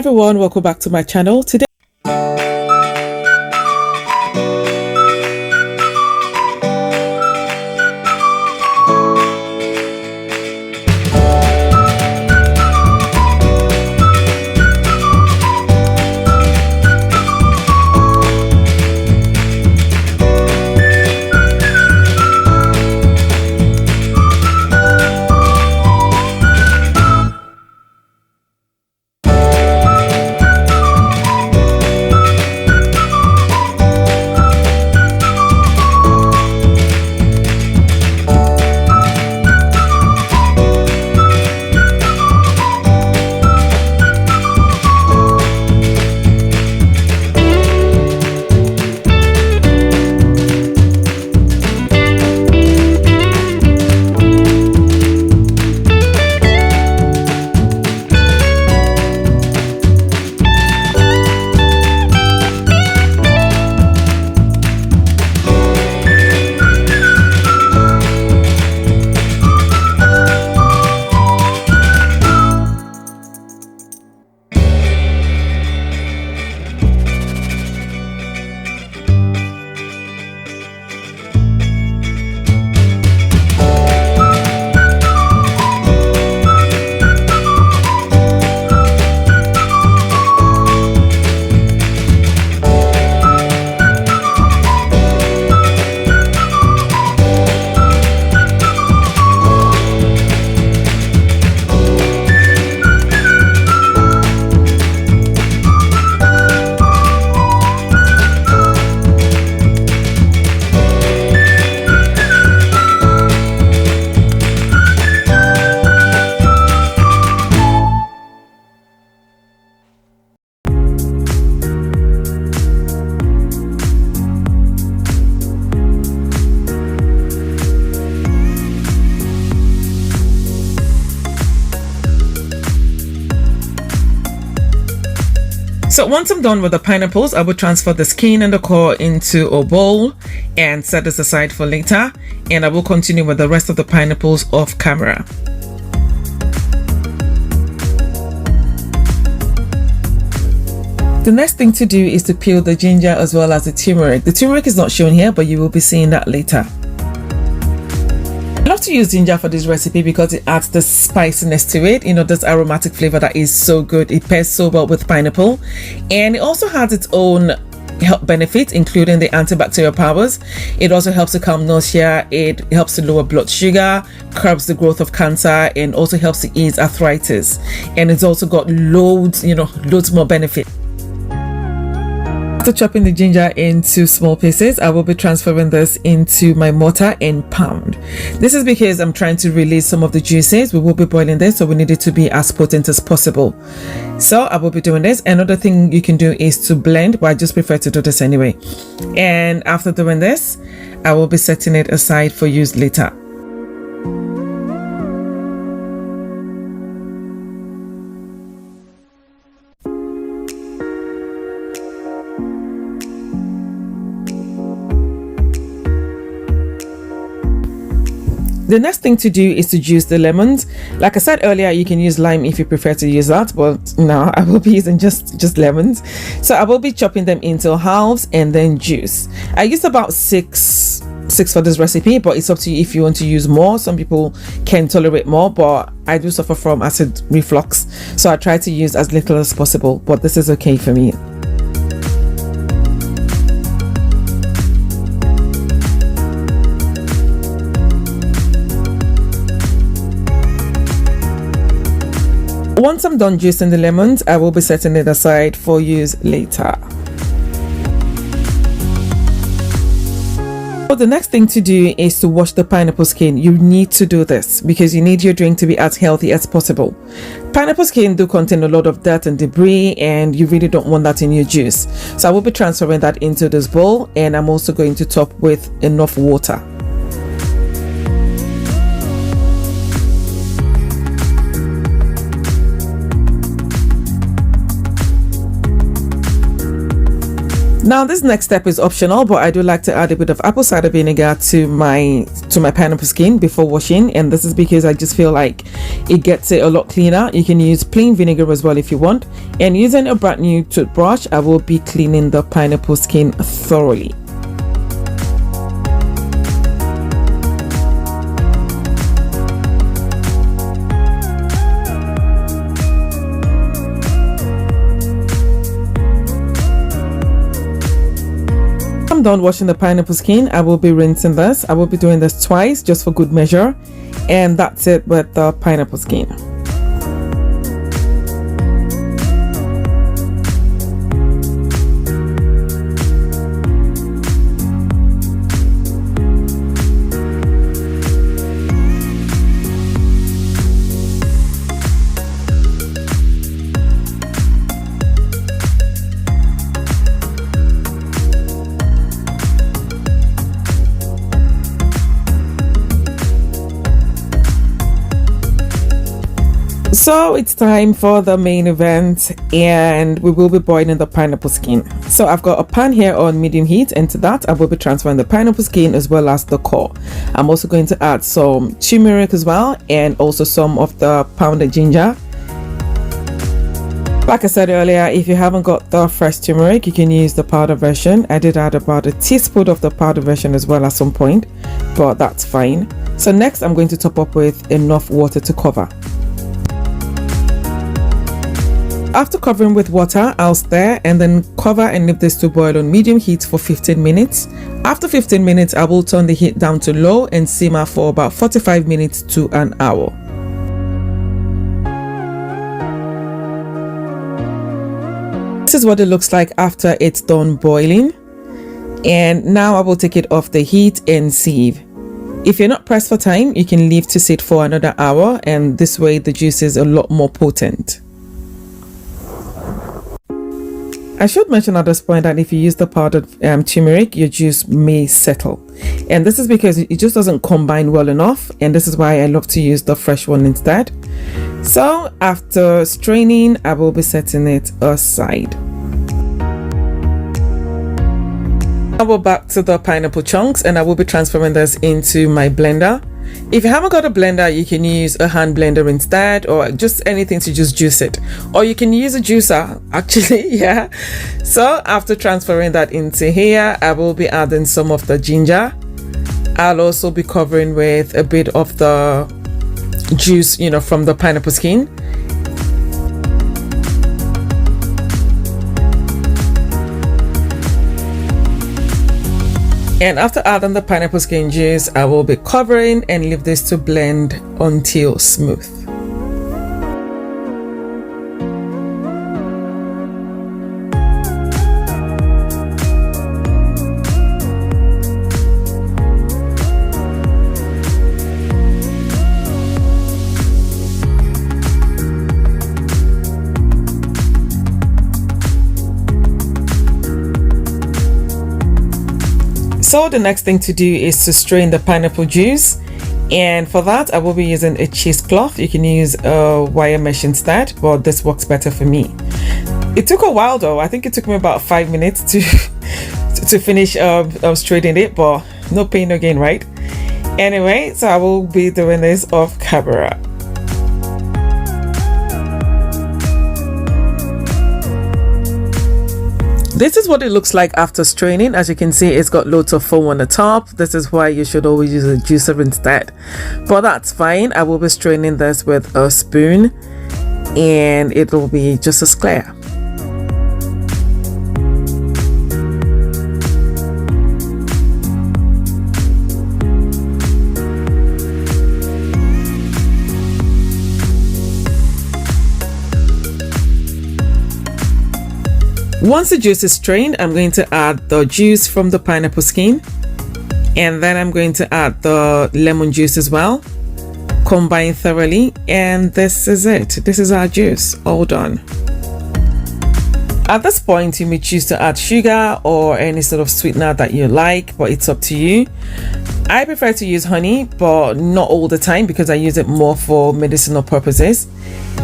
everyone, welcome back to my channel. Today So once I'm done with the pineapples, I will transfer the skin and the core into a bowl and set this aside for later, and I will continue with the rest of the pineapples off camera. The next thing to do is to peel the ginger as well as the turmeric. The turmeric is not shown here, but you will be seeing that later. I love to use ginger for this recipe because it adds the spiciness to it, this aromatic flavor that is so good. It pairs so well with pineapple, and it also has its own health benefits, including the antibacterial powers. It also helps to calm nausea, it helps to lower blood sugar, curbs the growth of cancer, and also helps to ease arthritis. And it's also got loads more benefits. After chopping the ginger into small pieces, I will be transferring this into my mortar and pound. This is because I'm trying to release some of the juices. We will be boiling this, so we need it to be as potent as possible. So I will be doing this. Another thing you can do is to blend, but I just prefer to do this anyway. And after doing this, I will be setting it aside for use later. The next thing to do is to juice the lemons. Like I said earlier, you can use lime if you prefer to use that, but now I will be using just lemons. So I will be chopping them into halves and then juice. I used about six for this recipe, but it's up to you if you want to use more. Some people can tolerate more, but I do suffer from acid reflux, so I try to use as little as possible, but this is okay for me. Once I'm done juicing the lemons, I will be setting it aside for use later. So the next thing to do is to wash the pineapple skin. You need to do this because you need your drink to be as healthy as possible. Pineapple skin do contain a lot of dirt and debris, and you really don't want that in your juice. So I will be transferring that into this bowl, and I'm also going to top with enough water. Now this next step is optional, but I do like to add a bit of apple cider vinegar to my pineapple skin before washing, and this is because I just feel like it gets it a lot cleaner. You can use plain vinegar as well if you want, and using a brand new toothbrush I will be cleaning the pineapple skin thoroughly. I'm done washing the pineapple skin, I will be rinsing this. I will be doing this twice just for good measure, and that's it with the pineapple skin. So it's time for the main event, and we will be boiling the pineapple skin. So I've got a pan here on medium heat, and to that I will be transferring the pineapple skin as well as the core. I'm also going to add some turmeric as well, and also some of the pounded ginger. Like I said earlier, if you haven't got the fresh turmeric, you can use the powder version. I did add about a teaspoon of the powder version as well at some point, but that's fine. So next I'm going to top up with enough water to cover. After covering with water, I'll stir and then cover and leave this to boil on medium heat for 15 minutes. After 15 minutes, I will turn the heat down to low and simmer for about 45 minutes to an hour. This is what it looks like after it's done boiling. And now I will take it off the heat and sieve. If you're not pressed for time, you can leave to sit for another hour, and this way the juice is a lot more potent. I should mention at this point that if you use the powdered turmeric, your juice may settle, and this is because it just doesn't combine well enough, and this is why I love to use the fresh one instead. So after straining, I will be setting it aside. Now we're back to the pineapple chunks, and I will be transferring this into my blender. If you haven't got a blender, you can use a hand blender instead, or just anything to just juice it, or you can use a juicer actually. Yeah, so after transferring that into here, I will be adding some of the ginger. I'll also be covering with a bit of the juice, you know, from the pineapple skin. And after adding the pineapple skin juice, I will be covering and leave this to blend until smooth. So the next thing to do is to strain the pineapple juice, and for that I will be using a cheesecloth. You can use a wire mesh instead, but this works better for me. It took a while though. I think it took me about 5 minutes to finish straining it, but no pain no gain, right? Anyway, so I will be doing this off camera. This is what it looks like after straining. As you can see, it's got loads of foam on the top. This is why you should always use a juicer instead, but that's fine. I will be straining this with a spoon, and it will be just as clear. Once the juice is strained, I'm going to add the juice from the pineapple skin, and then I'm going to add the lemon juice as well. Combine thoroughly, and this is it. This is our juice all done. At this point, you may choose to add sugar or any sort of sweetener that you like, but it's up to you. I prefer to use honey, but not all the time because I use it more for medicinal purposes.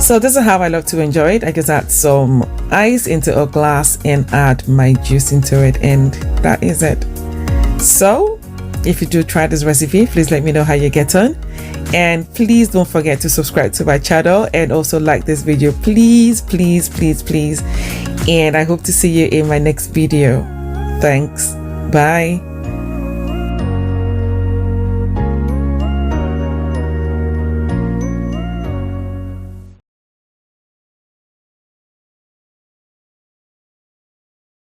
So this is how I love to enjoy it. I just add some ice into a glass and add my juice into it, and that is it. So if you do try this recipe, please let me know how you get on, and please don't forget to subscribe to my channel and also like this video, please, please, please, please. And I hope to see you in my next video. Thanks. Bye.